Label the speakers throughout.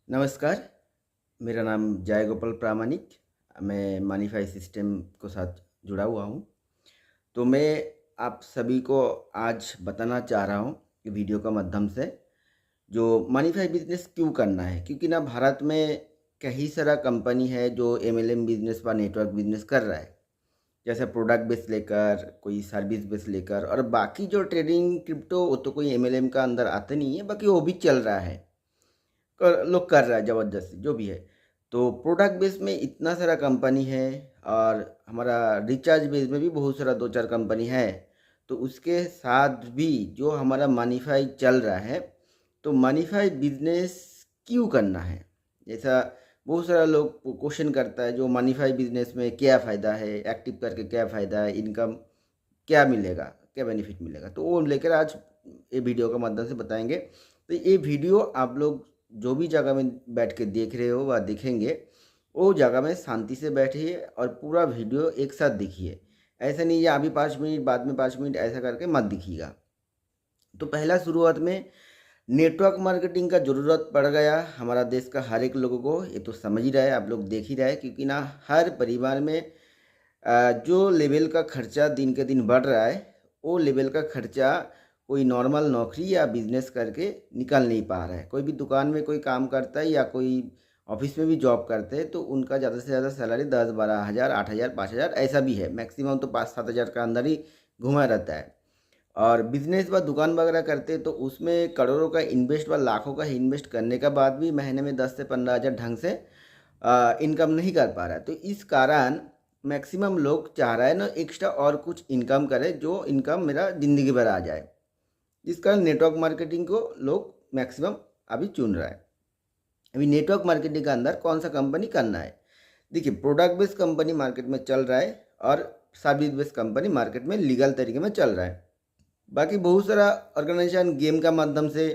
Speaker 1: नमस्कार, मेरा नाम जय गोपाल प्रामाणिक। मैं मनीफाई सिस्टम को साथ जुड़ा हुआ हूँ। तो मैं आप सभी को आज बताना चाह रहा हूँ कि वीडियो का माध्यम से जो मनीफाई बिजनेस क्यों करना है, क्योंकि ना भारत में कई सारा कंपनी है जो एमएलएम बिजनेस व नेटवर्क बिजनेस कर रहा है। जैसे प्रोडक्ट बेस लेकर, कोई सर्विस बेस लेकर, और बाकी जो ट्रेडिंग क्रिप्टो वो तो कोई एमएलएम का अंदर आते नहीं है, बाकी वो भी चल रहा है। लोग कर रहा है ज़बरदस्ती जो भी है। तो प्रोडक्ट बेस में इतना सारा कंपनी है, और हमारा रिचार्ज बेस में भी बहुत सारा दो चार कंपनी है। तो उसके साथ भी जो हमारा मनीफाई चल रहा है, तो मनीफाई बिजनेस क्यों करना है, जैसा बहुत सारा लोग क्वेश्चन करता है जो मनीफाई बिजनेस में क्या फ़ायदा है, एक्टिव करके क्या फ़ायदा है, इनकम क्या मिलेगा, क्या बेनिफिट मिलेगा, तो वो लेकर आज ये वीडियो के माध्यम से बताएंगे। तो ये वीडियो आप लोग जो भी जगह में बैठ के देख रहे हो व देखेंगे, वो जगह में शांति से बैठिए और पूरा वीडियो एक साथ देखिए। ऐसा नहीं है अभी 5 मिनट बाद में 5 मिनट ऐसा करके मत दिखिएगा। तो पहला शुरुआत में नेटवर्क मार्केटिंग का ज़रूरत पड़ गया हमारा देश का हर एक लोगों को, ये तो समझ ही रहा है, आप लोग देख ही रहे हैं, क्योंकि ना हर परिवार में जो लेवल का खर्चा दिन के दिन बढ़ रहा है, वो लेवल का खर्चा कोई नॉर्मल नौकरी या बिजनेस करके निकल नहीं पा रहा है। कोई भी दुकान में कोई काम करता है या कोई ऑफिस में भी जॉब करते हैं, तो उनका ज़्यादा से ज़्यादा सैलरी 10-12 हज़ार, 8 हज़ार, 5 हज़ार ऐसा भी है, मैक्सिमम तो 5-7 हज़ार का अंदर ही घुमा रहता है। और बिजनेस व दुकान वगैरह करते हैं तो उसमें करोड़ों का इन्वेस्ट व लाखों का इन्वेस्ट करने के बाद भी महीने में 10 से 15 हज़ार ढंग से इनकम नहीं कर पा रहा है। तो इस कारण मैक्सिमम लोग चाह रहा है ना एक्स्ट्रा और कुछ इनकम करे, जो इनकम मेरा ज़िंदगी भर आ जाए। इस कारण नेटवर्क मार्केटिंग को लोग मैक्सिमम अभी चुन रहा है। अभी नेटवर्क मार्केटिंग के अंदर कौन सा कंपनी करना है, देखिए प्रोडक्ट बेस्ड कंपनी मार्केट में चल रहा है, और सर्विस बेस्ड कंपनी मार्केट में लीगल तरीके में चल रहा है। बाकी बहुत सारा ऑर्गेनाइजेशन गेम का माध्यम से,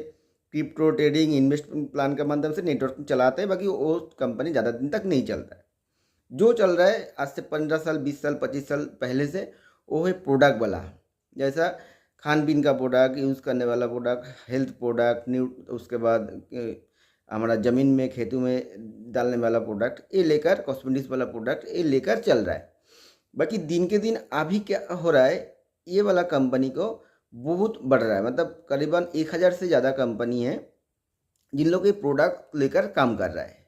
Speaker 1: क्रिप्टो ट्रेडिंग, इन्वेस्टमेंट प्लान के माध्यम से नेटवर्क चलाते हैं, बाकी वो कंपनी ज़्यादा दिन तक नहीं चलता है। जो चल रहा है आज से 15 साल, 20 साल, 25 साल पहले से, वो है प्रोडक्ट वाला। जैसा खान पीन का प्रोडक्ट, यूज़ करने वाला प्रोडक्ट, हेल्थ प्रोडक्ट, न्यू, उसके बाद हमारा ज़मीन में खेतों में डालने वाला प्रोडक्ट, ये लेकर कॉस्मेटिक्स वाला प्रोडक्ट ये लेकर चल रहा है। बाकी दिन के दिन अभी क्या हो रहा है, ये वाला कंपनी को बहुत बढ़ रहा है, मतलब करीबन 1 हज़ार से ज़्यादा कंपनी है जिन लोग ये प्रोडक्ट लेकर काम कर रहा है।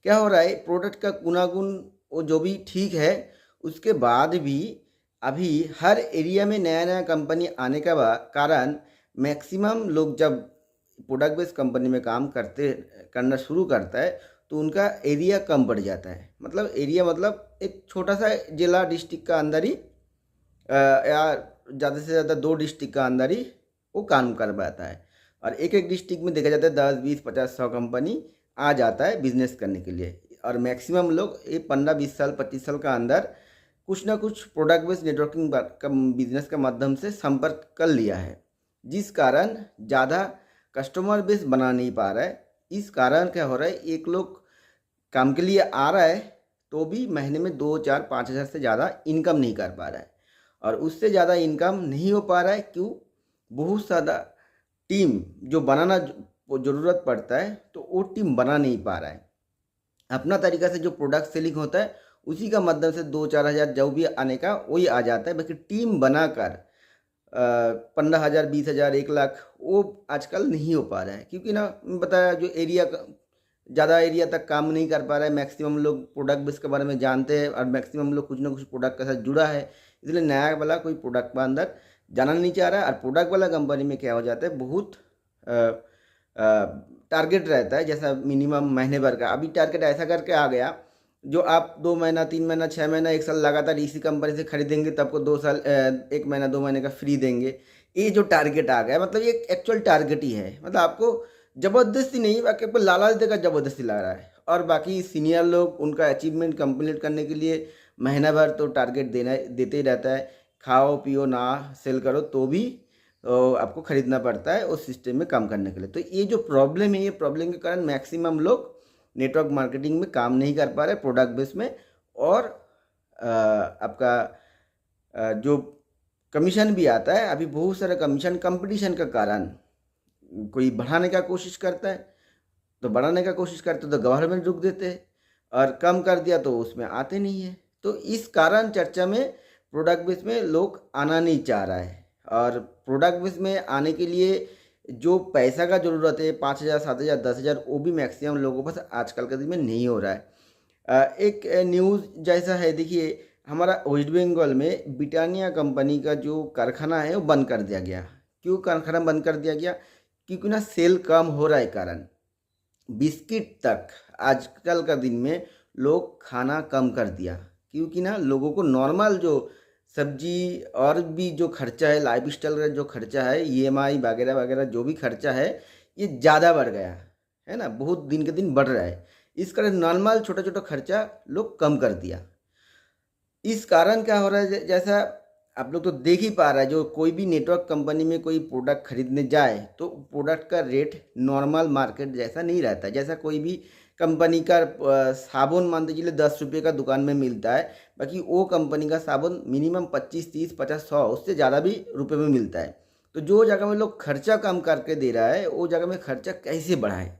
Speaker 1: क्या हो रहा है, प्रोडक्ट का गुणागुण वो जो भी ठीक है, उसके बाद भी अभी हर एरिया में नया नया कंपनी आने का कारण मैक्सिमम लोग जब प्रोडक्ट बेस्ड कंपनी में काम करना शुरू करता है, तो उनका एरिया कम पड़ जाता है। मतलब एरिया मतलब एक छोटा सा जिला डिस्ट्रिक्ट का अंदर ही या ज़्यादा से ज़्यादा 2 डिस्ट्रिक्ट का अंदर ही वो काम कर पाता है। और एक एक डिस्ट्रिक्ट में देखा जाता है 10, 20, 50, 100 कंपनी आ जाता है बिजनेस करने के लिए। और मैक्सिमम लोग ये 15-20 साल, 25 साल का अंदर कुछ ना कुछ प्रोडक्ट बेस्ड नेटवर्किंग का बिजनेस के माध्यम से संपर्क कर लिया है, जिस कारण ज़्यादा कस्टमर बेस बना नहीं पा रहा है। इस कारण क्या हो रहा है, एक लोग काम के लिए आ रहा है तो भी महीने में 2, 4, 5 हज़ार से ज़्यादा इनकम नहीं कर पा रहा है। और उससे ज़्यादा इनकम नहीं हो पा रहा है, क्यों? बहुत ज़्यादा टीम जो बनाना ज़रूरत पड़ता है, तो वो टीम बना नहीं पा रहा है। अपना तरीका से जो प्रोडक्ट सेलिंग होता है उसी का माध्यम से 2-4 हज़ार जो भी आने का वही आ जाता है, बाकी टीम बनाकर 15 हज़ार, 20 हज़ार, 1 लाख वो आजकल नहीं हो पा रहा है। क्योंकि ना बताया जो एरिया ज़्यादा एरिया तक काम नहीं कर पा रहा है। मैक्सिमम लोग प्रोडक्ट बेस के बारे में जानते हैं, और मैक्सिमम लोग कुछ ना कुछ प्रोडक्ट के साथ जुड़ा है, इसलिए नया वाला कोई प्रोडक्ट के अंदर जाना नहीं चाह रहा है। और प्रोडक्ट वाला कंपनी में क्या हो जाता है, बहुत टारगेट रहता है, जैसा मिनिमम महीने भर का। अभी टारगेट ऐसा करके आ गया, जो आप 2 महीना, 3 महीना, 6 महीना, 1 साल लगातार इसी कंपनी से खरीदेंगे तो आपको 2 साल 1 महीना, 2 महीने का फ्री देंगे। ये जो टारगेट आ गया, मतलब ये एक्चुअल टारगेट ही है, मतलब आपको ज़बरदस्ती नहीं, बाकी आपको लालच देकर ज़बरदस्ती लग रहा है। और बाकी सीनियर लोग उनका अचीवमेंट कंप्लीट करने के लिए महीना भर तो टारगेट देते ही रहता है। खाओ पियो ना सेल करो तो भी आपको ख़रीदना पड़ता है उस सिस्टम में काम करने के लिए। तो ये जो प्रॉब्लम है, ये प्रॉब्लम के कारण मैक्सिमम लोग नेटवर्क मार्केटिंग में काम नहीं कर पा रहे प्रोडक्ट बेस में। और आपका जो कमीशन भी आता है, अभी बहुत सारा कमीशन कंपटीशन का कारण कोई बढ़ाने का कोशिश करता है, तो बढ़ाने का कोशिश करते तो गवर्नमेंट रुक देते, और कम कर दिया तो उसमें आते नहीं है। तो इस कारण चर्चा में प्रोडक्ट बेस में लोग आना नहीं चाह रहा है। और प्रोडक्ट बेस में आने के लिए जो पैसा का ज़रूरत है 5,000 7,000 10,000, वो भी मैक्सिमम लोगों के पास आजकल के दिन में नहीं हो रहा है। एक न्यूज़ जैसा है, देखिए हमारा वेस्ट बंगाल में ब्रिटानिया कंपनी का जो कारखाना है वो बंद कर दिया गया। क्यों कारखाना बंद कर दिया गया? क्योंकि ना सेल कम हो रहा है कारण। बिस्किट तक आजकल का दिन में लोग खाना कम कर दिया, क्योंकि ना लोगों को नॉर्मल जो सब्जी और भी जो खर्चा है, लाइफ स्टाइल का जो खर्चा है, ईएमआई वगैरह वगैरह जो भी खर्चा है, ये ज़्यादा बढ़ गया है ना, बहुत दिन के दिन बढ़ रहा है। इस कारण नॉर्मल छोटा छोटा खर्चा लोग कम कर दिया। इस कारण क्या हो रहा है, जैसा आप लोग तो देख ही पा रहा है, जो कोई भी नेटवर्क कंपनी में कोई प्रोडक्ट खरीदने जाए तो प्रोडक्ट का रेट नॉर्मल मार्केट जैसा नहीं रहता है। जैसा कोई भी कंपनी का साबुन मान लीजिए 10 रुपये का दुकान में मिलता है, बाकी वो कंपनी का साबुन मिनिमम 25 30 50 100 उससे ज़्यादा भी रुपये में मिलता है। तो जो जगह में लोग खर्चा कम करके दे रहा है, वो जगह में खर्चा कैसे बढ़ाए,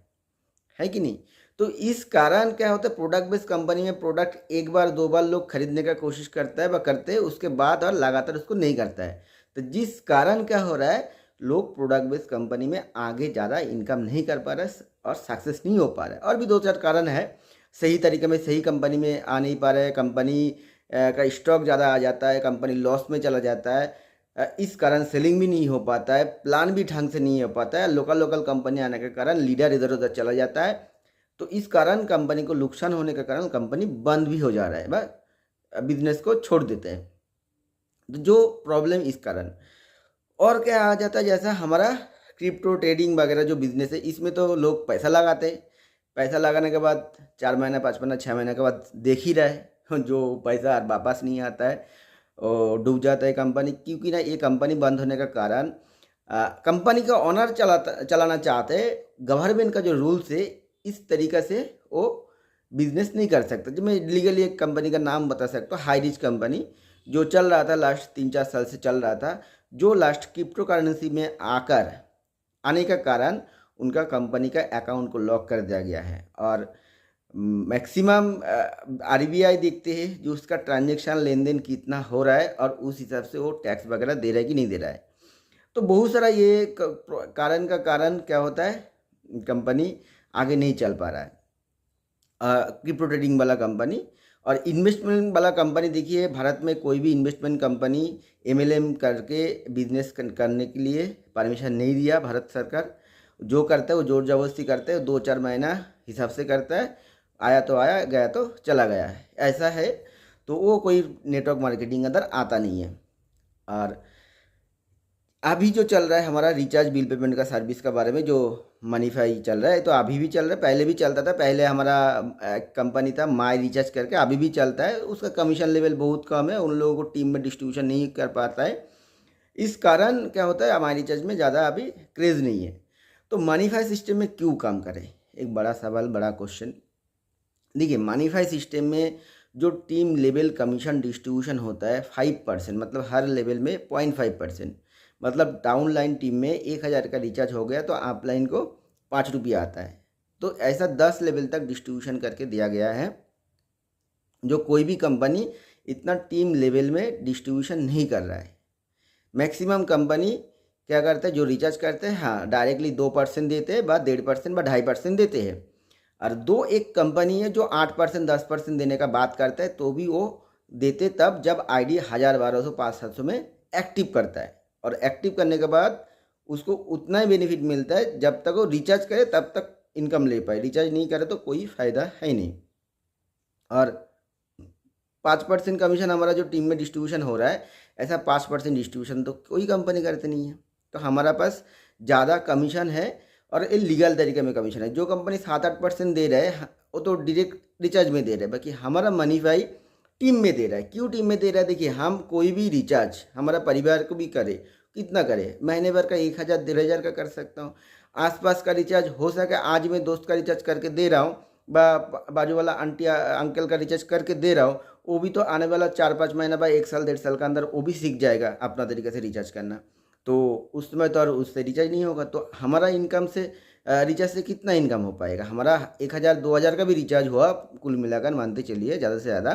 Speaker 1: है कि नहीं? तो इस कारण क्या होता है, प्रोडक्ट बेस्ड कंपनी में प्रोडक्ट एक बार दो बार लोग खरीदने का कोशिश करता है व करते हैं, उसके बाद और लगातार उसको नहीं करता है। तो जिस कारण क्या हो रहा है, लोग प्रोडक्ट बेस्ड कंपनी में आगे ज़्यादा इनकम नहीं कर पा रहे और सक्सेस नहीं हो पा रहा है। और भी दो चार कारण है, सही तरीके में सही कंपनी में आ नहीं पा रहे, कंपनी का स्टॉक ज़्यादा आ जाता है, कंपनी लॉस में चला जाता है, इस कारण सेलिंग भी नहीं हो पाता है, प्लान भी ढंग से नहीं हो पाता है, लोकल लोकल कंपनी आने के कारण लीडर इधर उधर चला जाता है। तो इस कारण कंपनी को नुकसान होने के कारण कंपनी बंद भी हो जा रहा है, बस बिजनेस को छोड़ देते हैं। तो जो प्रॉब्लम इस कारण और क्या आ जाता है, जैसा हमारा क्रिप्टो ट्रेडिंग वगैरह जो बिजनेस है, इसमें तो लोग पैसा लगाते हैं। पैसा लगाने के बाद 4 महीना 5 महीना 6 महीने के बाद देख ही रहे जो पैसा वापस नहीं आता है और डूब जाता है कंपनी। क्योंकि ना ये कंपनी बंद होने का कारण कंपनी का ऑनर चलाना चाहते हैं, गवर्नमेंट का जो रूल्स है इस तरीक़े से वो बिजनेस नहीं कर सकता। जो मैं लीगली एक कंपनी का नाम बता सकता हूँ, हाई रिच कंपनी, जो चल रहा था लास्ट 3 4 साल से चल रहा था, जो लास्ट क्रिप्टो करेंसी में आने का कारण उनका कंपनी का अकाउंट को लॉक कर दिया गया है। और मैक्सिमम आरबीआई देखते हैं जो उसका ट्रांजेक्शन लेन देन कितना हो रहा है और उस हिसाब से वो टैक्स वगैरह दे रहा है कि नहीं दे रहा है। तो बहुत सारा ये कारण क्या होता है, कंपनी आगे नहीं चल पा रहा है। क्रिप्टो ट्रेडिंग वाला कंपनी और इन्वेस्टमेंट वाला कंपनी, देखिए भारत में कोई भी इन्वेस्टमेंट कंपनी एमएलएम करके बिजनेस करने के लिए परमिशन नहीं दिया भारत सरकार। जो करता है वो जोर जबरदस्ती करता है, 2 4 महीना हिसाब से करता है, आया तो आया, गया तो चला गया है, ऐसा है। तो वो कोई नेटवर्क मार्केटिंग अंदर आता नहीं है। और अभी जो चल रहा है हमारा रिचार्ज बिल पेमेंट का सर्विस का बारे में, जो मनीफाई चल रहा है, तो अभी भी चल रहा है, पहले भी चलता था। पहले हमारा कंपनी था माई रिचार्ज करके, अभी भी चलता है। उसका कमीशन लेवल बहुत कम है, उन लोगों को टीम में डिस्ट्रीब्यूशन नहीं कर पाता है। इस कारण क्या होता है, माई रिचार्ज में ज़्यादा अभी क्रेज़ नहीं है। तो मनीफाई सिस्टम में क्यों काम करें, एक बड़ा सवाल, बड़ा क्वेश्चन। देखिए मनीफाई सिस्टम में जो टीम लेवल कमीशन डिस्ट्रीब्यूशन होता है 5%, मतलब हर लेवल में 0.5%। मतलब डाउनलाइन टीम में 1,000 का रिचार्ज हो गया तो अपलाइन को 5 रुपया आता है। तो ऐसा 10 लेवल तक डिस्ट्रीब्यूशन करके दिया गया है। जो कोई भी कंपनी इतना टीम लेवल में डिस्ट्रीब्यूशन नहीं कर रहा है। मैक्सिमम कंपनी क्या करता है, जो रिचार्ज करते हैं, हाँ डायरेक्टली 2% देते हैं, 1.5% 2.5% देते हैं। और दो एक कंपनी है जो 8% 10% देने का बात करता है, तो भी वो देते तब जब आईडी 1000 1200 500 में एक्टिव करता है। और एक्टिव करने के बाद उसको उतना ही बेनिफिट मिलता है, जब तक वो रिचार्ज करे तब तक इनकम ले पाए, रिचार्ज नहीं करे तो कोई फ़ायदा है ही नहीं। और 5% कमीशन हमारा जो टीम में डिस्ट्रीब्यूशन हो रहा है, ऐसा 5% डिस्ट्रीब्यूशन तो कोई कंपनी करते नहीं है। तो हमारा पास ज़्यादा कमीशन है और ये लीगल तरीके में कमीशन है। जो कंपनी 7-8% दे रहा है वो तो डायरेक्ट रिचार्ज में दे रहा है, बाकी हमारा मनीफाई टीम में दे रहा है। क्यों टीम में दे रहा है, देखिए हम कोई भी रिचार्ज हमारा परिवार को भी करे, कितना करे, महीने भर का 1,000 1,500 का कर सकता हूँ। आसपास का रिचार्ज हो सके, आज मैं दोस्त का रिचार्ज करके दे रहा हूँ, बाजू वाला आंटी अंकल का रिचार्ज करके दे रहा हूँ, वो भी तो आने वाला 4 5 महीना 1 साल 1.5 साल का अंदर वो भी सीख जाएगा अपना तरीके से रिचार्ज करना। तो उस समय तो और उससे रिचार्ज नहीं होगा, तो हमारा इनकम से रिचार्ज से कितना इनकम हो पाएगा? हमारा 1000 2000 का भी रिचार्ज हुआ कुल मिलाकर, मानते चलिए ज़्यादा से ज़्यादा,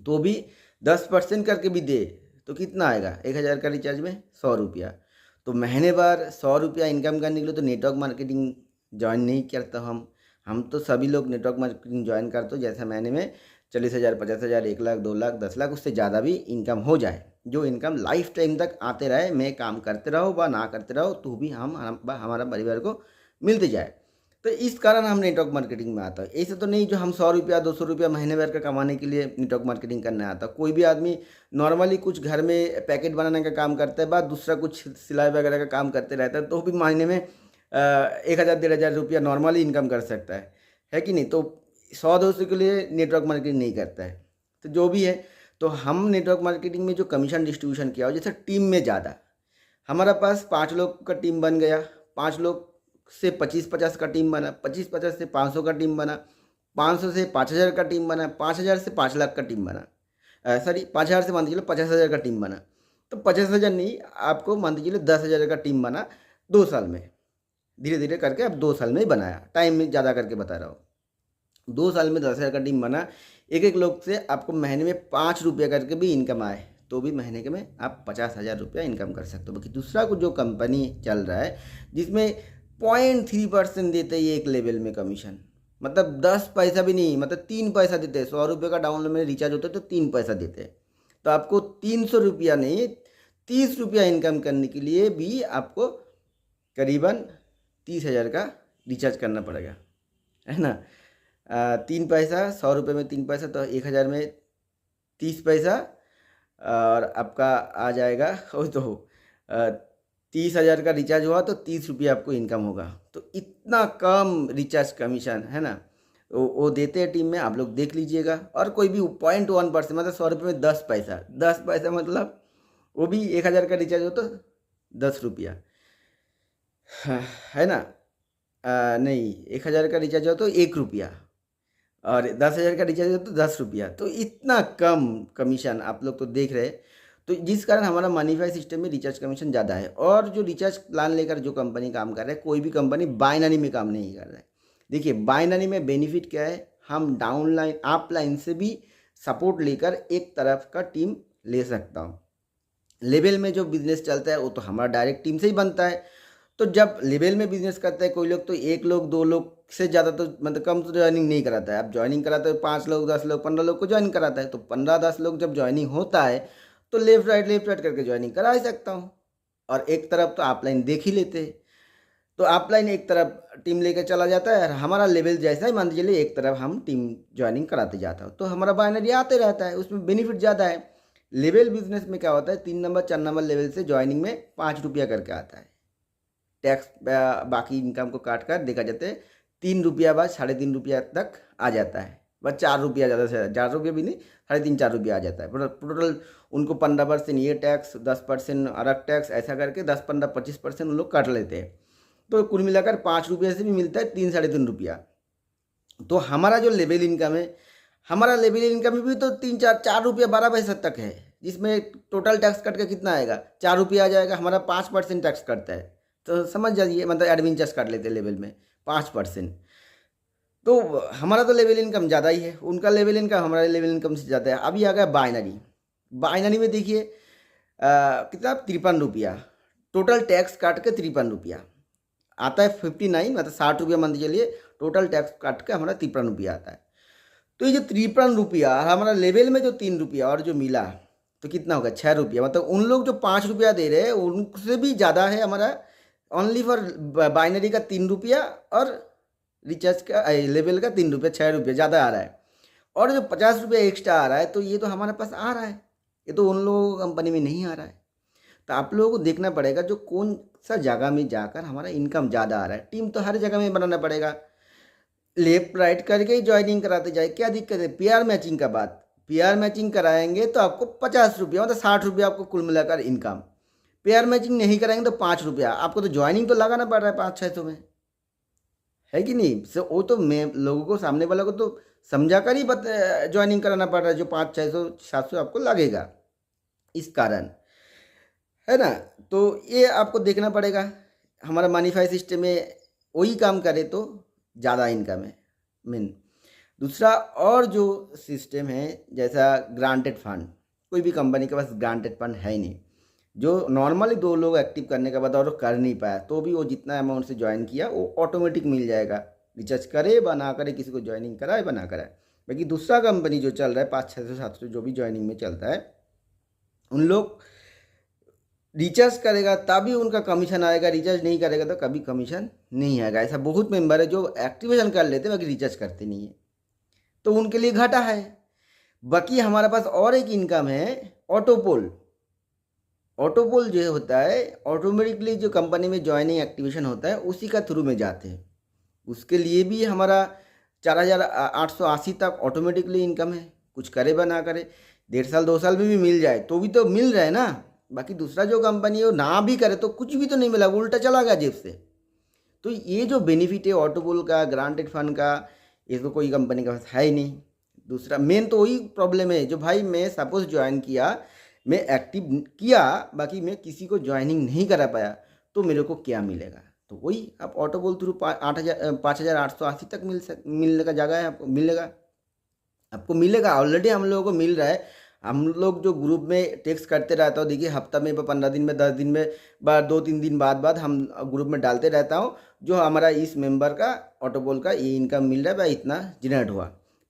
Speaker 1: तो भी 10% करके भी दे तो कितना आएगा? 1000 का रिचार्ज में 100 रुपया। तो महीने भर 100 रुपया इनकम करने के लिए तो नेटवर्क मार्केटिंग ज्वाइन नहीं करता हम तो सभी लोग नेटवर्क मार्केटिंग ज्वाइन करते हो, जैसा महीने में 40,000 50,000 1 लाख 2 लाख 10 लाख उससे ज़्यादा भी इनकम हो जाए, जो इनकम लाइफ टाइम तक आते रहे, मैं काम करते रहो व ना करते रहो तो भी हमारा परिवार को मिलते जाए। तो इस कारण हम नेटवर्क मार्केटिंग में आता है। ऐसे तो नहीं जो हम 100 रुपया 200 रुपया महीने भर का कमाने के लिए नेटवर्क मार्केटिंग करने आता। कोई भी आदमी नॉर्मली कुछ घर में पैकेट बनाने का काम करता है, बाद दूसरा कुछ सिलाई वगैरह का काम करते रहता है, तो भी महीने में 1000 1500 रुपया नॉर्मली इनकम कर सकता है कि नहीं? तो 100 200 के लिए नेटवर्क मार्केटिंग नहीं करता है। तो जो भी है, तो हम नेटवर्क मार्केटिंग में जो कमीशन डिस्ट्रीब्यूशन किया हो, जैसे टीम में ज़्यादा, हमारा पास 5 लोग का टीम बन गया, 5 लोग से 25-50 का टीम बना, 25-50 से 500 का टीम बना, 500 से 5000 का टीम बना, 5000 से 5 लाख का टीम बना, सॉरी 5000 से मान लीजिए 50,000 का टीम बना। तो 50,000 नहीं, आपको मान लीजिए 10,000 का टीम बना 2 साल में। धीरे धीरे करके अब 2 साल में ही बनाया, टाइम में ज़्यादा करके बता रहा हूँ। 2 साल में 10,000 का टीम बना, एक एक लोग से आपको महीने में 5 रुपये करके भी इनकम आए तो भी महीने के में आप 50,000 रुपया इनकम कर सकते हो। बाकी दूसरा कुछ जो कंपनी चल रहा है जिसमें 0.3% देते हैं एक लेवल में कमीशन, मतलब 10 पैसा भी नहीं, मतलब 3 पैसा देते हैं। 100 रुपये का डाउनलोड में रिचार्ज होता है तो 3 पैसा देते हैं। तो आपको 300 रुपया नहीं 30 रुपया इनकम करने के लिए भी आपको करीबन 30,000 का रिचार्ज करना पड़ेगा, है ना? 3 पैसा 100 रुपये में 3 पैसा तो 1000 में 30 पैसा, और आपका आ जाएगा वो तो 30,000 का रिचार्ज हुआ तो 30 रुपया आपको इनकम होगा। तो इतना कम रिचार्ज कमीशन, है ना? वो देते हैं टीम में, आप लोग देख लीजिएगा। और कोई भी 0.1% मतलब 100 रुपये में 10 पैसा, 10 पैसा मतलब वो भी 1000 का रिचार्ज हो तो 10 रुपया, है ना? नहीं, 1000 का रिचार्ज हो तो 1 रुपया, और 10,000 का रिचार्ज हो तो 10 रुपया। तो इतना कम कमीशन आप लोग तो देख रहे हैं। तो जिस कारण हमारा मनीफाई सिस्टम में रिचार्ज कमीशन ज़्यादा है। और जो रिचार्ज प्लान लेकर जो कंपनी काम कर रहा है, कोई भी कंपनी बाइनरी में काम नहीं कर रहा है। देखिए बाइनरी में बेनिफिट क्या है, हम डाउनलाइन अपलाइन से भी सपोर्ट लेकर एक तरफ का टीम ले सकता हूँ। लेवल में जो बिजनेस चलता है वो तो हमारा डायरेक्ट टीम से ही बनता है। तो जब लेवल में बिजनेस करता है कोई लोग, तो 1 लोग 2 लोग से ज़्यादा तो मतलब कम तो ज्वाइनिंग नहीं कराता है। अब ज्वाइनिंग कराते हो 5 लोग 10 लोग 15 लोग को ज्वाइन कराता है। तो 15-10 लोग जब ज्वाइनिंग होता है तो लेफ्ट राइट करके ज्वाइनिंग करा ही सकता हूँ। और एक तरफ तो ऑफलाइन देख ही लेते हैं, तो ऑफलाइन एक तरफ टीम लेकर चला जाता है, और हमारा लेवल जैसा ही मान लीजिए एक तरफ हम टीम ज्वाइनिंग कराते जाता हूँ, तो हमारा बाइनरी आते रहता है, उसमें बेनिफिट ज़्यादा है। लेवल बिजनेस में क्या होता है, 3 नंबर 4 नंबर लेवल से ज्वाइनिंग में 5 रुपया करके आता है। टैक्स बाकी इनकम को काट कर देखा जाता है 3 रुपया बाद 3.5 रुपया तक आ जाता है, बस 4 रुपया ज़्यादा से 4 रुपये भी नहीं, 3.5-4 रुपया आ जाता है टोटल। उनको 15% ये टैक्स, 10% अलग टैक्स, ऐसा करके 10-15-25% उन लोग काट लेते हैं। तो कुल मिलाकर 5 रुपये से भी मिलता है 3-3.5 रुपया। तो हमारा जो लेवल इनकम है, हमारा लेवल इनकम भी तो 3-4 रुपया 12 पैसा तक है, जिसमें टोटल टैक्स कट के कितना आएगा, 4 रुपया आ जाएगा। हमारा 5% टैक्स कटता है, तो समझ जाइए, मतलब एडमिन चार्ज काट लेते हैं लेवल में 5%। तो हमारा तो लेवल इनकम ज़्यादा ही है, उनका लेवल इनकम हमारा लेवल इनकम से ज़्यादा है। अभी आ गया बाइनरी। बाइनरी में देखिए कितना 53 रुपया, टोटल टैक्स काट के 53 रुपया आता है। 59 मतलब 60 रुपया मान चलिए, टोटल टैक्स काट के हमारा 53 रुपया आता है। तो ये जो 53 रुपया हमारा लेवल में जो 3 रुपया और जो मिला तो कितना होगा 6 रुपया, मतलब उन लोग जो 5 रुपया दे रहे हैं उनसे भी ज़्यादा है हमारा ओनली फॉर बाइनरी का 3 रुपया, और रिचार्ज का लेवल का 3 रुपया, 6 रुपया ज़्यादा आ रहा है। और जो 50 रुपया एक्स्ट्रा आ रहा है तो ये तो हमारे पास आ रहा है, ये तो उन लोगों को कंपनी में नहीं आ रहा है। तो आप लोगों को देखना पड़ेगा जो कौन सा जगह में जाकर हमारा इनकम ज़्यादा आ रहा है। टीम तो हर जगह में बनाना पड़ेगा, लेफ्ट राइट करके ही ज्वाइनिंग कराते जाए, क्या दिक्कत है। पीआर मैचिंग का बात, पीआर मैचिंग कराएंगे तो आपको 50 रुपया मतलब 60 रुपया आपको कुल मिलाकर इनकम। पेयर मैचिंग नहीं कराएंगे तो 5 रुपया आपको तो ज्वाइनिंग तो लगाना पड़ रहा है 500-600 में, है कि नहीं। सो वो तो मैं लोगों को, सामने वाला को तो समझा कर ही ज्वाइनिंग कराना पड़ रहा है, जो 500-600-700 आपको लगेगा, इस कारण, है ना। तो ये आपको देखना पड़ेगा। हमारा मनीफाई सिस्टम में वही काम करे तो ज़्यादा इनकम है मेन। दूसरा और जो सिस्टम है जैसा ग्रांटेड फंड, कोई भी कंपनी के पास ग्रांटेड फंड है ही नहीं, जो नॉर्मली 2 लोग एक्टिव करने के बाद और कर नहीं पाया तो भी वो जितना अमाउंट से ज्वाइन किया वो ऑटोमेटिक मिल जाएगा, रिचार्ज करे ब ना करे, किसी को ज्वाइनिंग कराए ब ना कराए। बाकी दूसरा कंपनी जो चल रहा है 500-600-700 जो भी ज्वाइनिंग में चलता है, उन लोग रिचार्ज करेगा तभी उनका कमीशन आएगा, रिचार्ज नहीं करेगा तो कभी कमीशन नहीं आएगा। ऐसा बहुत मेंबर है जो एक्टिवेशन कर लेते हैं बाकी रिचार्ज करते नहीं है, तो उनके लिए घाटा है। बाकी हमारे पास और एक इनकम है ऑटोपोल। ऑटोपोल जो होता है ऑटोमेटिकली जो कंपनी में ज्वाइनिंग एक्टिवेशन होता है उसी का थ्रू में जाते हैं, उसके लिए भी हमारा 4,880 तक ऑटोमेटिकली इनकम है, कुछ करे ब ना करे, 1.5 साल 2 साल में भी मिल जाए तो भी तो मिल रहा है ना। बाकी दूसरा जो कंपनी है वो ना भी करे तो कुछ भी तो नहीं मिला, वो उल्टा चला गया जेब से। तो ये जो बेनिफिट है ऑटोपोल का, ग्रांटेड फंड का, ये तो कोई कंपनी के पास है ही नहीं। दूसरा मेन तो वही प्रॉब्लम है, जो भाई मैं सपोज ज्वाइन किया, मैं एक्टिव किया, बाकी मैं किसी को ज्वाइनिंग नहीं करा पाया तो मेरे को क्या मिलेगा, तो वही आप ऑटोपोल थ्रू 5,880 तक मिलने का जगह है, आपको मिलेगा ऑलरेडी हम लोगों को मिल रहा है। हम लोग जो ग्रुप में टेक्स्ट करते रहता हूँ, देखिए हफ्ता में 15 दिन में 10 दिन में 2-3 दिन बाद हम ग्रुप में डालते रहता हूँ जो हमारा इस मेंबर का ऑटोपोल का ये इनकम मिल रहा है, भाई इतना जनरेट हुआ।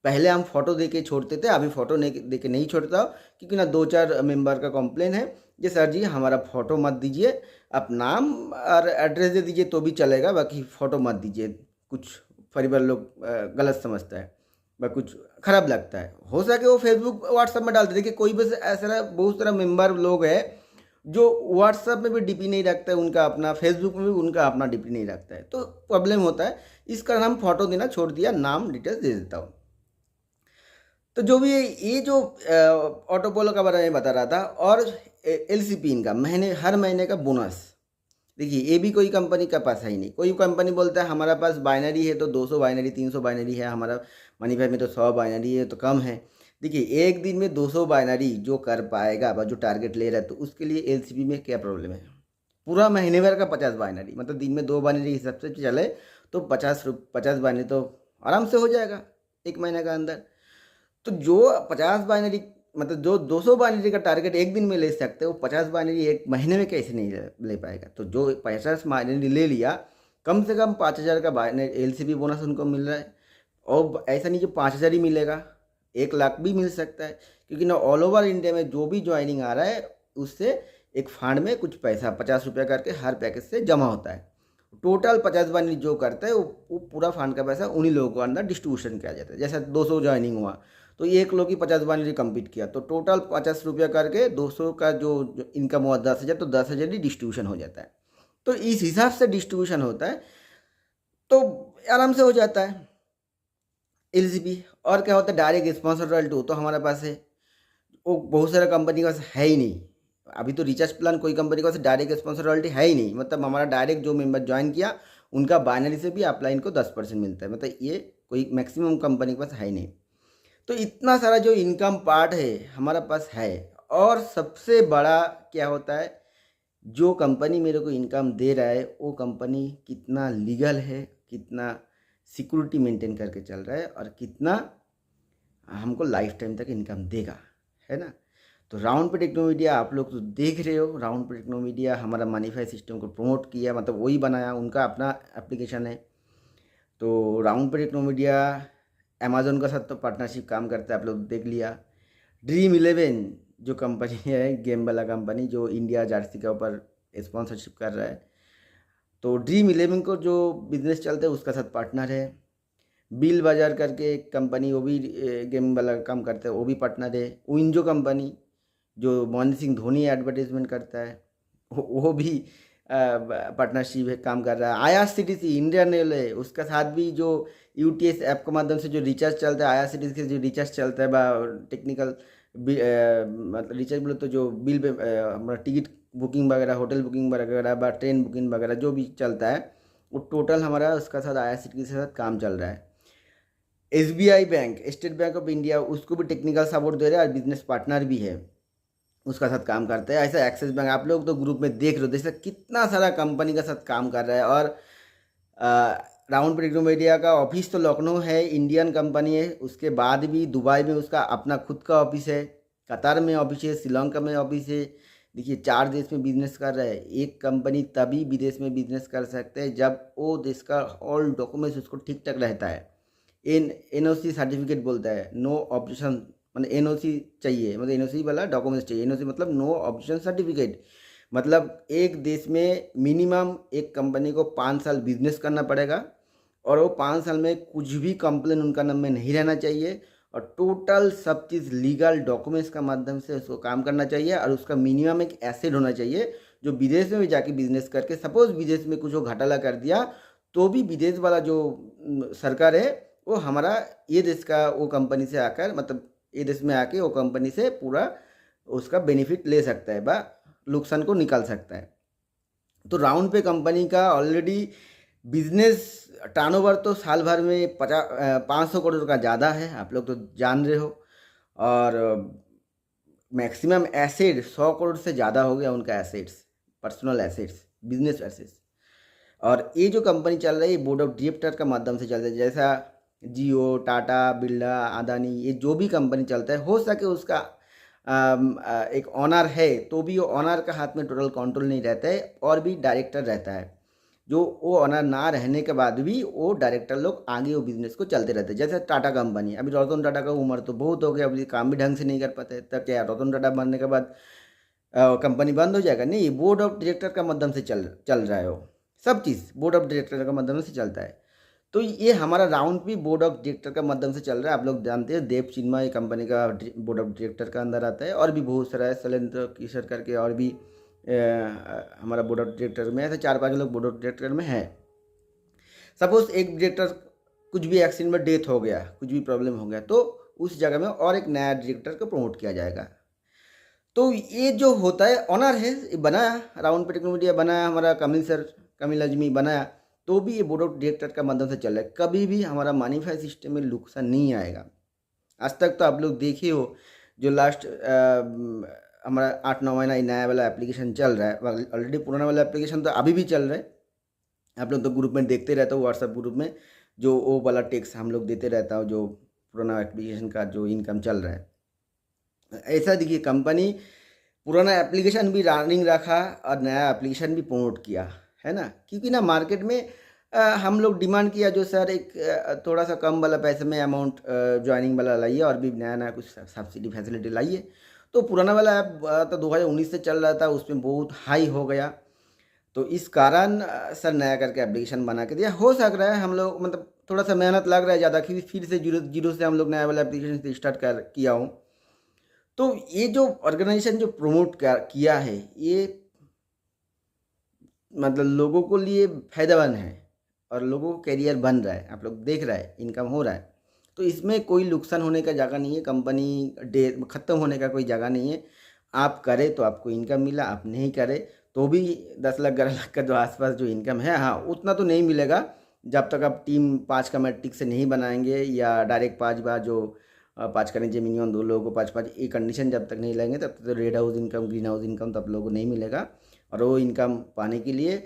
Speaker 1: पहले हम फोटो दे के छोड़ते थे, अभी फोटो दे के नहीं छोड़ता हूँ, क्योंकि ना 2-4 मेंबर का कंप्लेन है कि सर जी हमारा फ़ोटो मत दीजिए, आप नाम और एड्रेस दे दीजिए तो भी चलेगा, बाकी फ़ोटो मत दीजिए, कुछ परिवार लोग गलत समझता है व कुछ ख़राब लगता है। हो सके वो फेसबुक व्हाट्सएप में डाल दे। देखिए कोई बस ऐसा बहुत सारा मेंबर लोग है जो व्हाट्सएप में भी डीपी नहीं रखता है उनका अपना, फेसबुक में भी उनका अपना डीपी नहीं रखता है, तो प्रॉब्लम होता है। इस कारण हम फ़ोटो देना छोड़ दिया, नाम डिटेल्स दे देता हूँ। तो जो भी ये जो ऑटोपोलो का बारे में बता रहा था, और एलसीपी इनका हर महीने का बोनस, देखिए ये भी कोई कंपनी का पास है ही नहीं। कोई कंपनी बोलता है हमारा पास बाइनरी है तो 200 बाइनरी 300 बाइनरी है, हमारा मनीफाई में तो 100 बाइनरी है तो कम है। देखिए एक दिन में 200 बाइनरी जो कर पाएगा जो टारगेट ले रहा है, तो उसके लिए एलसीपी में क्या प्रॉब्लम है। पूरा महीने भर का 50 बाइनरी, मतलब दिन में 2 बाइनरी हिसाब से चले तो 50 बाइनरी तो आराम से हो जाएगा एक महीने का अंदर। तो जो 50 बाइनरी, मतलब जो 200 बाइनरी का टारगेट एक दिन में ले सकते हो, 50 बाइनरी एक महीने में कैसे नहीं ले पाएगा। तो जो 50 बाइनरी ले लिया, कम से कम 5,000 का बाइनरी एलसीबी बोनस उनको मिल रहा है। और ऐसा नहीं जो 5,000 ही मिलेगा, 1 लाख भी मिल सकता है, क्योंकि ना ऑल ओवर इंडिया में जो भी ज्वाइनिंग आ रहा है उससे एक फंड में कुछ पैसा 50 रुपया करके हर पैकेज से जमा होता है। टोटल 50 बाइनरी जो करता है वो पूरा फंड का पैसा उन्हीं लोगों को अंदर डिस्ट्रीब्यूशन किया जाता है। जैसे 200 ज्वाइनिंग हुआ तो एक लोग की 50 बाइनरी कंप्लीट किया तो टोटल 50 रुपया करके 200 का जो इनकम हुआ 10,000, तो 10,000 ही डिस्ट्रीब्यूशन हो जाता है। तो इस हिसाब से डिस्ट्रीब्यूशन होता है तो आराम से हो जाता है एलसीबी। और क्या होता है डायरेक्ट स्पॉन्सर रॉयल्टी, तो हमारे पास है, वो बहुत सारा कंपनी के पास है ही नहीं। अभी तो रिचार्ज प्लान कोई कंपनी के पास डायरेक्ट स्पॉन्सर रॉयल्टी है ही नहीं, मतलब हमारा डायरेक्ट जो मेंबर ज्वाइन किया उनका बाइनरी से भी अपलाइन को 10% मिलता है, मतलब ये कोई मैक्सिमम कंपनी के पास है ही नहीं। तो इतना सारा जो इनकम पार्ट है हमारा पास है। और सबसे बड़ा क्या होता है, जो कंपनी मेरे को इनकम दे रहा है वो कंपनी कितना लीगल है, कितना सिक्योरिटी मेंटेन करके चल रहा है, और कितना हमको लाइफ टाइम तक इनकम देगा, है ना। तो राउंड पे टेक्नो मीडिया आप लोग तो देख रहे हो, राउंड पे टेक्नो मीडिया हमारा मनीफाई सिस्टम को प्रमोट किया, मतलब वही बनाया, उनका अपना एप्लीकेशन है। तो राउंड पे टेक्नो मीडिया अमेज़न का साथ तो पार्टनरशिप काम करता है, आप लोग देख लिया। ड्रीम 11 जो कंपनी है, गेम वाला कंपनी जो इंडिया जर्सी के ऊपर स्पॉन्सरशिप कर रहा है, तो ड्रीम 11 को जो बिजनेस चलता है उसका साथ पार्टनर है। बिल बाजार करके एक कंपनी, वो भी गेम वाला काम करता है, वो भी पार्टनर है। विंजो कंपनी जो महेंद्र सिंह धोनी एडवर्टाइजमेंट करता है, वो भी पार्टनरशिप है, काम कर रहा है। IRCTC इंडियन रेल है, उसका साथ भी जो UTS ऐप के माध्यम से जो रिचार्ज चलता है, IRCTC से जो रिचार्ज चलता है टेक्निकल मतलब रिचार्ज बोले तो जो बिल पे हमारा टिकट बुकिंग वगैरह, होटल बुकिंग वगैरह, ट्रेन बुकिंग वगैरह जो भी चलता है वो टोटल हमारा उसका साथ IRCTC के साथ काम चल रहा है। SBI bank, state bank of India, उसको भी टेक्निकल सपोर्ट दे रहा है और बिजनेस पार्टनर भी है, उसका साथ काम करते हैं। ऐसा एक्सिस बैंक, आप लोग तो ग्रुप में देख रहे हो, जैसे कितना सारा कंपनी का साथ काम कर रहा है। और राउंड टेक्नोमीडिया का ऑफिस तो लखनऊ है, इंडियन कंपनी है। उसके बाद भी दुबई में उसका अपना खुद का ऑफिस है, कतार में ऑफिस है, श्रीलंका में ऑफिस है। देखिए 4 देश में बिजनेस कर रहा है। एक कंपनी तभी विदेश में बिजनेस कर सकते हैं जब वो देश का ऑल डॉक्यूमेंट्स उसको ठीक ठाक रहता है। एनओसी सर्टिफिकेट बोलता है, नो ऑब्जेक्शन, मतलब एनओसी चाहिए, मतलब एनओसी वाला डॉक्यूमेंट्स चाहिए। एनओसी मतलब नो ऑब्जेक्शन सर्टिफिकेट। मतलब एक देश में मिनिमम एक कंपनी को 5 साल बिजनेस करना पड़ेगा और वो 5 साल में कुछ भी कंप्लेन उनका नाम में नहीं रहना चाहिए और टोटल सब चीज़ लीगल डॉक्यूमेंट्स का माध्यम से उसको काम करना चाहिए। और उसका मिनिमम एक एसेट होना चाहिए जो विदेश में भी जाके बिजनेस करके सपोज विदेश में कुछ वो घाटाला कर दिया तो भी विदेश वाला जो सरकार है वो हमारा ये देश का वो कंपनी से आकर, मतलब ये देश में आके वो कंपनी से पूरा उसका बेनिफिट ले सकता है बा नुकसान को निकाल सकता है। तो राउंड पे कंपनी का ऑलरेडी बिजनेस टर्नओवर तो साल भर में 500 करोड़ का ज़्यादा है, आप लोग तो जान रहे हो। और मैक्सिमम एसेट 100 करोड़ से ज़्यादा हो गया उनका assets, personal assets, business assets. और ये जो कंपनी चल रही है बोर्ड ऑफ डायरेक्टर का माध्यम से चल रही है। जैसा जियो, टाटा, बिरला, अदानी, ये जो भी कंपनी चलता है हो सके उसका एक ऑनर है तो भी वो ऑनर का हाथ में टोटल कंट्रोल नहीं रहता है और भी डायरेक्टर रहता है। जो वो ऑनर ना रहने के बाद भी वो डायरेक्टर लोग आगे वो बिजनेस को चलते रहते हैं। जैसे टाटा कंपनी, अभी रतन टाटा का उम्र तो बहुत हो गया, अभी काम भी ढंग से नहीं कर पाते, तब क्या रतन टाटा बनने के बाद कंपनी बंद हो जाएगा? नहीं, बोर्ड ऑफ डायरेक्टर का माध्यम से चल रहा है वो सब चीज़, बोर्ड ऑफ डायरेक्टर का माध्यम से चलता है। तो ये हमारा राउंड भी बोर्ड ऑफ डायरेक्टर का माध्यम से चल रहा है। आप लोग जानते हैं देव चिन्मय कंपनी का बोर्ड ऑफ डायरेक्टर का अंदर आता है और भी बहुत सारा है, शैलेंद्र किशोर करके और भी हमारा बोर्ड ऑफ डायरेक्टर में ऐसे 4-5 लोग बोर्ड ऑफ डायरेक्टर में हैं। सपोज एक डायरेक्टर कुछ भी एक्सीडेंट में डेथ हो गया, कुछ भी प्रॉब्लम हो गया तो उस जगह में और एक नया डायरेक्टर को प्रमोट किया जाएगा। तो ये जो होता है ऑनर है, ये बनाया राउंड पे टेक्नोमीडिया बनाया, हमारा कमिल सर, कमिल अजमी बनाया, तो भी ये बोर्ड ऑफ डायरेक्टर का माध्यम से चल रहा है। कभी भी हमारा मनीफाई सिस्टम में नुकसान नहीं आएगा। आज तक तो आप लोग देखे हो जो लास्ट हमारा 8-9 महीना नया वाला एप्लीकेशन चल रहा है, ऑलरेडी पुराना वाला एप्लीकेशन तो अभी भी चल रहा है। आप लोग तो ग्रुप में देखते रहते हो, व्हाट्सएप ग्रुप में जो वो वाला टेक्स्ट हम लोग देते रहता हो जो पुराना एप्लीकेशन का जो इनकम चल रहा है। ऐसा देखिए कंपनी पुराना एप्लीकेशन भी रनिंग रखा और नया एप्लीकेशन भी प्रमोट किया, है ना। क्योंकि ना मार्केट में हम लोग डिमांड किया जो सर एक थोड़ा सा कम वाला पैसे में अमाउंट ज्वाइनिंग वाला लाइए और भी नया नया कुछ सब्सिडी फैसिलिटी लाइए। तो पुराना वाला ऐप तो 2019 से चल रहा था, उसमें बहुत हाई हो गया। तो इस कारण सर नया करके एप्लीकेशन बना के दिया। हो सक रहा है हम लोग मतलब थोड़ा सा मेहनत लग रहा है ज़्यादा, क्योंकि फिर से जीरो से हम लोग नया वाला एप्लीकेशन स्टार्ट किया हूँ। तो ये जो ऑर्गेनाइजेशन जो प्रमोट किया है ये मतलब लोगों को लिए फायदेमंद है और लोगों को कैरियर बन रहा है, आप लोग देख रहा है, इनकम हो रहा है। तो इसमें कोई नुकसान होने का जगह नहीं है, कंपनी डे ख़त्म होने का कोई जगह नहीं है। आप करें तो आपको इनकम मिला, आप नहीं करें तो भी 10 लाख 11 लाख का जो आसपास जो इनकम है, हाँ उतना तो नहीं मिलेगा जब तक आप टीम 5 का मैट्रिक से नहीं बनाएंगे या डायरेक्ट 5 बार जो 5 का नीचे मिनिमम 2 लोगों को 5-5 ये कंडीशन जब तक नहीं लाएंगे तब तक तो red house income, green house income तो आप लोगों को नहीं मिलेगा। और वो इनकम पाने के लिए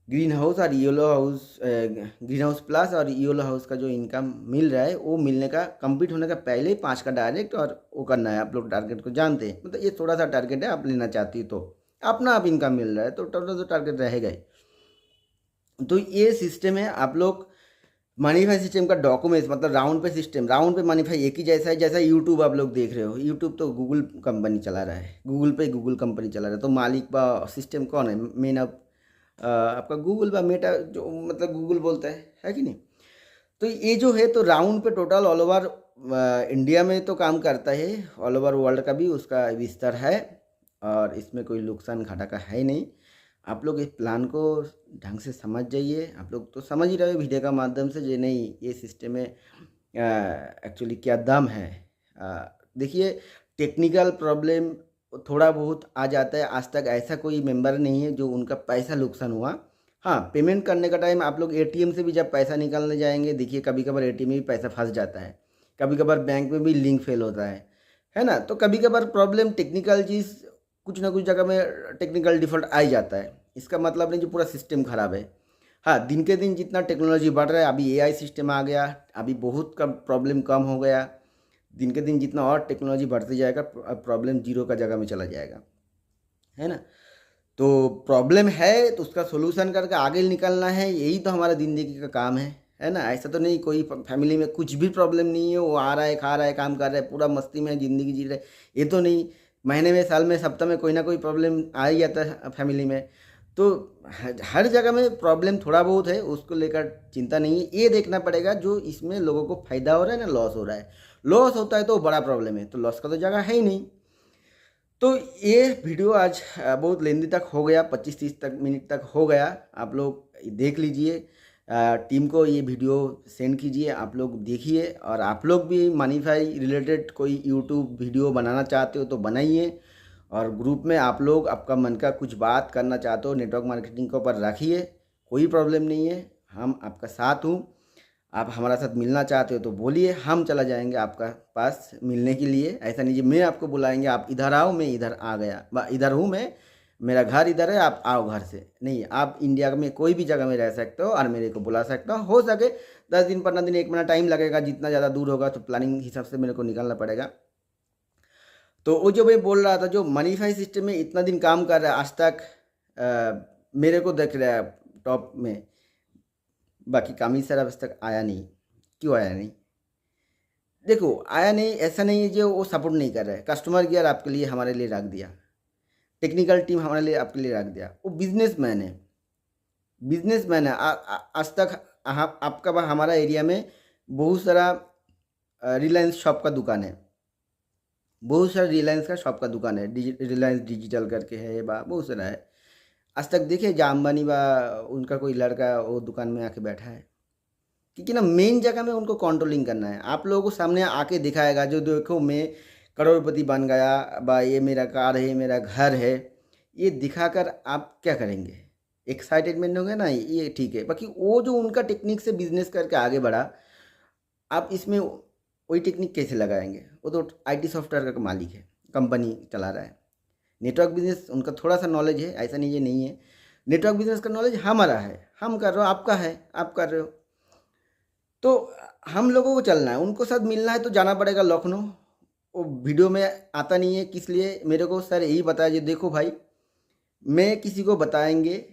Speaker 1: ग्रीन हाउस और yellow house, green house plus और येलो हाउस का जो इनकम मिल रहा है वो मिलने का कंप्लीट होने का पहले ही 5 का डायरेक्ट और वो करना है। आप लोग टारगेट को जानते हैं, मतलब ये थोड़ा सा टारगेट है, आप लेना चाहती हो तो अपना आप इनकम मिल रहा है तो टोटल तो टारगेट रहेगा ही। तो ये सिस्टम है। आप लोग मनीफाई सिस्टम का डॉक्यूमेंट्स मतलब राउंड पे सिस्टम, राउंड पे मनीफाई एक ही जैसा है जैसा यूट्यूब आप लोग देख रहे हो। यूट्यूब तो गूगल कंपनी चला रहा है, गूगल पे गूगल कंपनी चला रहा है, तो मालिक व सिस्टम कौन है? मेन आपका गूगल व मेटा जो मतलब गूगल बोलता है कि नहीं। तो ये जो है तो राउंड पे टोटल ऑल ओवर इंडिया में तो काम करता है, ऑल ओवर वर्ल्ड का भी उसका विस्तार है और इसमें कोई नुकसान घाटा का है ही नहीं। आप लोग इस प्लान को ढंग से समझ जाइए। आप लोग तो समझ ही रहे हो वीडियो का माध्यम से जे नहीं ये सिस्टम में एक्चुअली क्या दम है। देखिए टेक्निकल प्रॉब्लम थोड़ा बहुत आ जाता है, आज तक ऐसा कोई मेंबर नहीं है जो उनका पैसा नुकसान हुआ। हाँ, पेमेंट करने का टाइम आप लोग एटीएम से भी जब पैसा निकालने जाएंगे, देखिए कभी कभार एटीएम में भी पैसा फंस जाता है, कभी कभार बैंक में भी लिंक फेल होता है ना। तो कभी कभार प्रॉब्लम टेक्निकल चीज़ कुछ ना कुछ जगह में टेक्निकल डिफॉल्ट आ ही जाता है। इसका मतलब नहीं जो पूरा सिस्टम ख़राब है। हाँ, दिन के दिन जितना टेक्नोलॉजी बढ़ रहा है, अभी एआई सिस्टम आ गया, अभी बहुत कम प्रॉब्लम कम हो गया। दिन के दिन जितना और टेक्नोलॉजी बढ़ते जाएगा, प्रॉब्लम जीरो का जगह में चला जाएगा, है ना। तो प्रॉब्लम है तो उसका सोल्यूशन करके आगे निकलना है, यही तो हमारा ज़िंदगी का काम है ना। ऐसा तो नहीं कोई फैमिली में कुछ भी प्रॉब्लम नहीं है, वो आ रहा है, खा रहा है, काम कर रहा है, पूरा मस्ती में ज़िंदगी जी रहा है, ये तो नहीं। महीने में, साल में, सप्ताह में कोई ना कोई प्रॉब्लम आ ही जाता है फैमिली में। तो हर जगह में प्रॉब्लम थोड़ा बहुत है, उसको लेकर चिंता नहीं है। ये देखना पड़ेगा जो इसमें लोगों को फ़ायदा हो रहा है ना लॉस हो रहा है। लॉस होता है तो बड़ा प्रॉब्लम है, तो लॉस का तो जगह है ही नहीं। तो ये वीडियो आज बहुत लेंदी तक हो गया, 25-30 तक मिनट तक हो गया। आप लोग देख लीजिए, टीम को ये वीडियो सेंड कीजिए, आप लोग देखिए। और आप लोग भी मनीफाई रिलेटेड कोई यूट्यूब वीडियो बनाना चाहते हो तो बनाइए, और ग्रुप में आप लोग आपका मन का कुछ बात करना चाहते हो नेटवर्क मार्केटिंग के ऊपर रखिए, कोई प्रॉब्लम नहीं है, हम आपका साथ हूँ। आप हमारा साथ मिलना चाहते हो तो बोलिए, हम चला जाएंगे आपका पास मिलने के लिए। ऐसा नहीं जी मैं आपको बुलाएंगे आप इधर आओ, मैं इधर आ गया, इधर हूँ मैं, मेरा घर इधर है, आप आओ घर से। नहीं, आप इंडिया में कोई भी जगह में रह सकते हो और मेरे को बुला सकते हो सके 10 दिन 15 दिन 1 महीना टाइम लगेगा, जितना ज़्यादा दूर होगा तो प्लानिंग हिसाब से मेरे को निकलना पड़ेगा। तो वो जो मैं बोल रहा था, जो मनीफाई सिस्टम में इतना दिन काम कर रहा है, आज तक मेरे को देख रहा है टॉप में, बाकी कामी सर अब तक आया नहीं। क्यों आया नहीं? देखो, आया नहीं ऐसा नहीं है जो वो सपोर्ट नहीं कर रहा है। कस्टमर केयर आपके लिए, हमारे लिए रख दिया, टेक्निकल टीम हमारे लिए, आपके लिए रख दिया। वो बिजनेसमैन है, बिजनेसमैन है। आज तक आपका हमारा एरिया में बहुत सारा रिलायंस शॉप का दुकान है, बहुत सारा रिलायंस का शॉप का दुकान है, रिलायंस डिजिटल करके है, बा बहुत सारा है। आज तक देखिए जहाँ अंबानी बा उनका कोई लड़का वो दुकान में आके बैठा है, क्योंकि ना मेन जगह में उनको कंट्रोलिंग करना है। आप लोगों को सामने आके दिखाएगा जो देखो मैं करोड़पति बन गया, बा ये मेरा कार है, मेरा घर है, ये दिखाकर आप क्या करेंगे? एक्साइटेडमेंट होंगे ना, ये ठीक है। बाकी वो जो उनका टेक्निक से बिजनेस करके आगे बढ़ा, आप इसमें वही टेक्निक कैसे लगाएंगे? वो तो आईटी सॉफ्टवेयर का मालिक है, कंपनी चला रहा है। नेटवर्क बिजनेस उनका थोड़ा सा नॉलेज है, ऐसा नहीं है नहीं है। नेटवर्क बिजनेस का नॉलेज हमारा है, हम कर रहे हो, आपका है, आप कर रहे हो। तो हम लोगों को चलना है, उनको साथ मिलना है तो जाना पड़ेगा लखनऊ। वो वीडियो में आता नहीं है, किस लिए मेरे को सर यही बताया जी, देखो भाई मैं किसी को बताएंगे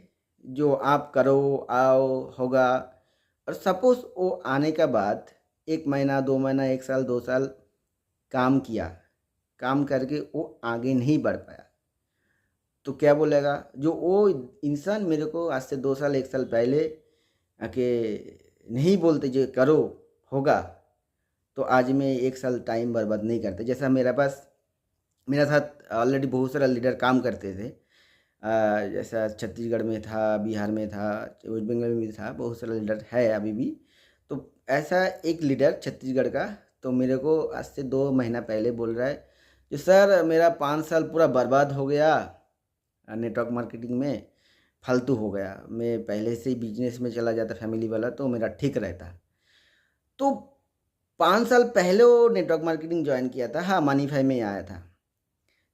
Speaker 1: जो आप करो, आओ, होगा। और सपोज वो आने के बाद 1 महीना, 2 महीना, 1 साल, 2 साल काम किया, काम करके वो आगे नहीं बढ़ पाया, तो क्या बोलेगा? जो वो इंसान मेरे को आज से 2 साल, 1 साल पहले आके नहीं बोलते जो करो होगा, तो आज मैं 1 साल टाइम बर्बाद नहीं करते। जैसा मेरा साथ ऑलरेडी बहुत सारा लीडर काम करते थे, जैसा छत्तीसगढ़ में था, बिहार में था, वेस्ट बंगाल में भी था, बहुत सारा लीडर है अभी भी। तो ऐसा एक लीडर छत्तीसगढ़ का तो मेरे को आज से 2 महीना पहले बोल रहा है कि सर मेरा 5 साल पूरा बर्बाद हो गया नेटवर्क मार्केटिंग में, फालतू हो गया, मैं पहले से ही बिजनेस में चला जाता फैमिली वाला तो मेरा ठीक रहता। तो 5 साल पहले वो नेटवर्क मार्केटिंग ज्वाइन किया था, हाँ मनीफाई में आया था।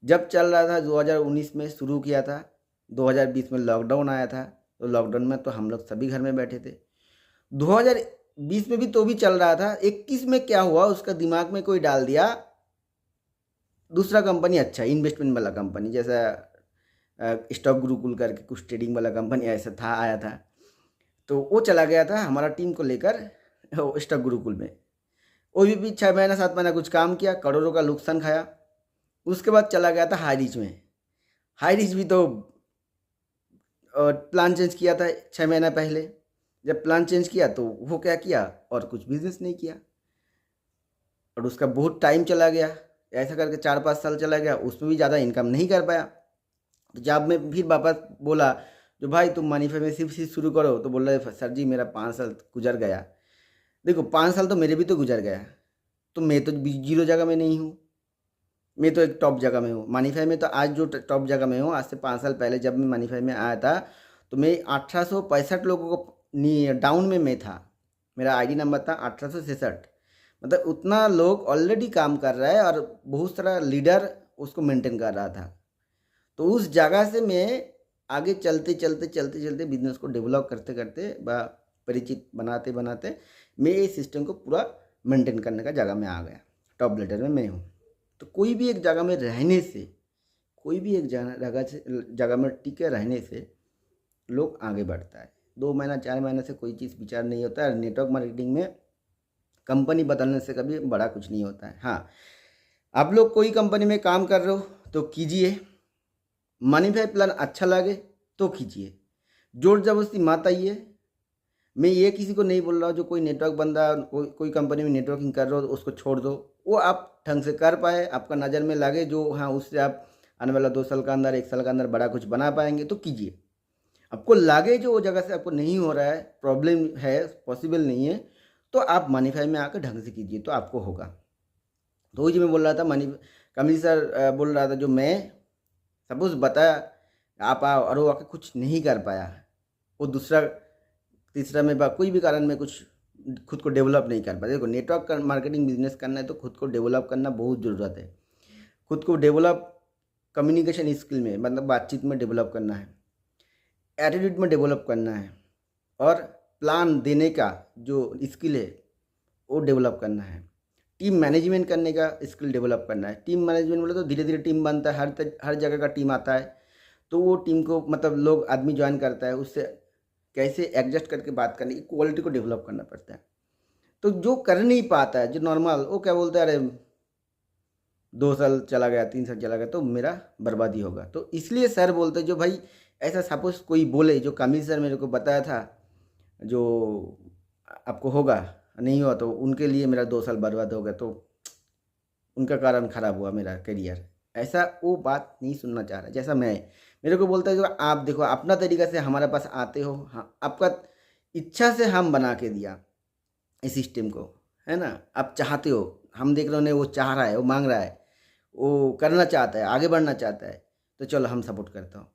Speaker 1: जब चल रहा था 2019 में शुरू किया था, 2020 में लॉकडाउन आया था, तो लॉकडाउन में तो हम लोग सभी घर में बैठे थे। 2020 में भी तो भी चल रहा था। 21 में क्या हुआ, उसका दिमाग में कोई डाल दिया दूसरा कंपनी, अच्छा इन्वेस्टमेंट वाला कंपनी, जैसा स्टॉक गुरुकुल करके कुछ ट्रेडिंग वाला कंपनी ऐसा था, आया था। तो वो चला गया था हमारा टीम को लेकर स्टॉक गुरुकुल में। वो भी 6 महीना 7 महीना कुछ काम किया, करोड़ों का नुकसान खाया। उसके बाद चला गया था हाई रिच में। हाई रिच भी तो प्लान चेंज किया था 6 महीना पहले। जब प्लान चेंज किया तो वो क्या किया, और कुछ बिजनेस नहीं किया, और उसका बहुत टाइम चला गया, ऐसा करके 4-5 साल चला गया, उसमें भी ज़्यादा इनकम नहीं कर पाया। तो जब मैं फिर वापस बोला जो भाई तुम मनीफाई में सिर्फ शुरू करो, तो बोल रहे सर जी मेरा 5 साल गुजर गया। देखो 5 साल तो मेरे भी तो गुजर गया, तो मैं तो जीरो जगह में नहीं हूँ, मैं तो एक टॉप जगह में हूँ। मनीफाई में तो आज जो टॉप जगह में हूँ, आज से 5 साल पहले जब मैं मनीफाई में आया था तो मैं 1865 लोगों को डाउन में मैं था, मेरा आईडी नंबर था 1866। मतलब उतना लोग ऑलरेडी काम कर रहा है और बहुत सारा लीडर उसको मेंटेन कर रहा था। तो उस जगह से मैं आगे चलते चलते चलते चलते बिजनेस को डेवलप करते करते व परिचित बनाते बनाते मैं इस सिस्टम को पूरा मेंटेन करने का जगह में आ गया। टॉप लीडर में मैं हूँ। तो कोई भी एक जगह में रहने से, कोई भी एक जगह में टिके रहने से लोग आगे बढ़ता है। 2 महीना 4 महीने से कोई चीज़ विचार नहीं होता है। नेटवर्क मार्केटिंग में कंपनी बदलने से कभी बड़ा कुछ नहीं होता है। हाँ, आप लोग कोई कंपनी में काम कर रहे हो तो कीजिए, मनीफाई प्लान अच्छा लगे तो कीजिए, जोर जबरदस्ती मत आइए। मैं ये किसी को नहीं बोल रहा हूँ जो कोई नेटवर्क बंदा कोई कंपनी में नेटवर्किंग कर रहे हो उसको छोड़ दो। वो आप ढंग से कर पाए, आपका नज़र में लगे जो हाँ उससे आप आने वाला 2 साल का अंदर 1 साल का अंदर बड़ा कुछ बना पाएंगे तो कीजिए। आपको लगे जो वो जगह से आपको नहीं हो रहा है, प्रॉब्लम है, पॉसिबल नहीं है, तो आप मनीफाई में आकर ढंग से कीजिए तो आपको होगा। तो वही जो मैं बोल रहा था, कमली सर बोल रहा था जो मैं सपोज बताया आप आओ और वो आके कुछ नहीं कर पाया, वो दूसरा तीसरा में कोई भी कारण में कुछ खुद को डेवलप नहीं कर पाया। देखो नेटवर्क मार्केटिंग बिजनेस करना है तो खुद को डेवलप करना बहुत ज़रूरत है। खुद को डेवलप कम्युनिकेशन स्किल में, मतलब बातचीत में डेवलप करना है, एटीट्यूड में डेवलप करना है, और प्लान देने का जो स्किल है वो डेवलप करना है। टीम मैनेजमेंट करने का स्किल डेवलप करना है। टीम मैनेजमेंट बोले तो धीरे धीरे टीम बनता है, हर जगह का टीम आता है तो वो टीम को मतलब लोग आदमी ज्वाइन करता है, उससे कैसे एडजस्ट करके बात करने की क्वालिटी को डेवलप करना पड़ता है। तो जो कर नहीं पाता है, जो नॉर्मल, वो क्या बोलता है अरे 2 साल चला गया 3 साल चला गया तो मेरा बर्बादी होगा। तो इसलिए सर बोलते जो भाई ऐसा सपोज कोई बोले, जो कमिल सर मेरे को बताया था जो आपको होगा नहीं हुआ तो उनके लिए मेरा 2 साल बर्बाद हो गया, तो उनका कारण ख़राब हुआ मेरा करियर, ऐसा वो बात नहीं सुनना चाह रहा। जैसा मैं, मेरे को बोलता है जो आप देखो अपना तरीका से हमारे पास आते हो, हाँ आपका इच्छा से हम बना के दिया इस सिस्टम को, है ना, आप चाहते हो, हम देख रहे हो वो चाह रहा है, वो मांग रहा है, वो करना चाहता है, आगे बढ़ना चाहता है, तो चलो हम सपोर्ट करता हूँ।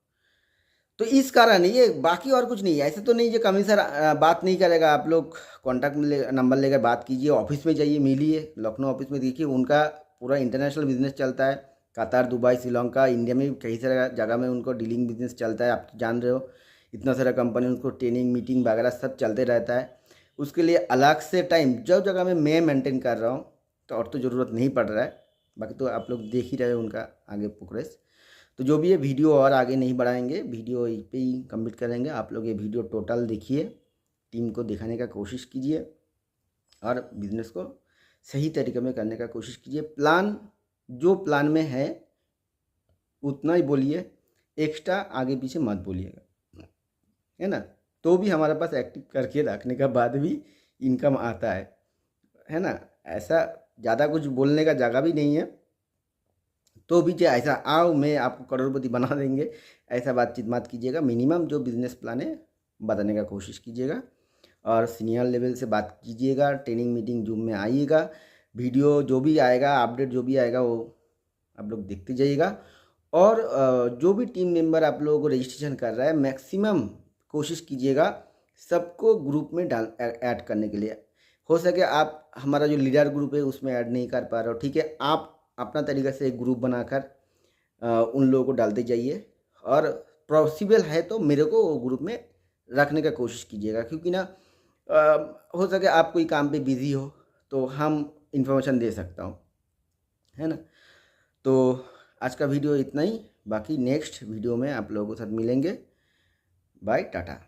Speaker 1: तो इस कारण ये बाकी और कुछ नहीं है। ऐसे तो नहीं जो कमिल सर बात नहीं करेगा, आप लोग कॉन्टैक्ट में नंबर लेकर बात कीजिए, ऑफिस में जाइए, मिलिए, लखनऊ ऑफिस में देखिए, उनका पूरा इंटरनेशनल बिजनेस चलता है। कतार, दुबई, श्रीलंका, इंडिया में कई सारे जगह में उनको डीलिंग बिजनेस चलता है। आप तो जान रहे हो इतना सारा कंपनी, उनको ट्रेनिंग मीटिंग वगैरह सब चलते रहता है। उसके लिए अलग से टाइम जो जगह में मैं मेंटेन कर रहा हूँ तो और तो ज़रूरत नहीं पड़ रहा है। बाकी तो आप लोग देख ही रहे हो उनका आगे प्रोग्रेस। तो जो भी है वीडियो और आगे नहीं बढ़ाएंगे, वीडियो पे ही कंप्लीट करेंगे। आप लोग ये वीडियो टोटल देखिए, टीम को दिखाने का कोशिश कीजिए और बिजनेस को सही तरीके में करने का कोशिश कीजिए। प्लान जो प्लान में है उतना ही बोलिए, एक्स्ट्रा आगे पीछे मत बोलिएगा, है ना। तो भी हमारे पास एक्टिव करके रखने का बाद भी इनकम आता है ना। ऐसा ज़्यादा कुछ बोलने का जगह भी नहीं है। तो भी चाहे ऐसा आओ मैं आपको करोड़पति बना देंगे, ऐसा बातचीत मत कीजिएगा। मिनिमम जो बिज़नेस प्लान है बताने का कोशिश कीजिएगा और सीनियर लेवल से बात कीजिएगा। ट्रेनिंग मीटिंग जूम में आइएगा, वीडियो जो भी आएगा, अपडेट जो भी आएगा वो आप लोग देखते जाइएगा। और जो भी टीम मेंबर आप लोगों को रजिस्ट्रेशन कर रहा है, मैक्सिमम कोशिश कीजिएगा सबको ग्रुप में ऐड करने के लिए। हो सके आप हमारा जो लीडर ग्रुप है उसमें ऐड नहीं कर पा रहे हो, ठीक है, आप अपना तरीका से एक ग्रुप बनाकर उन लोगों को डालते जाइए और पॉसिबल है तो मेरे को वो ग्रुप में रखने का कोशिश कीजिएगा। क्योंकि ना हो सके आप कोई काम पे बिज़ी हो तो हम इंफॉर्मेशन दे सकता हूँ, है ना। तो आज का वीडियो इतना ही, बाकी नेक्स्ट वीडियो में आप लोगों के साथ मिलेंगे। बाय, टाटा।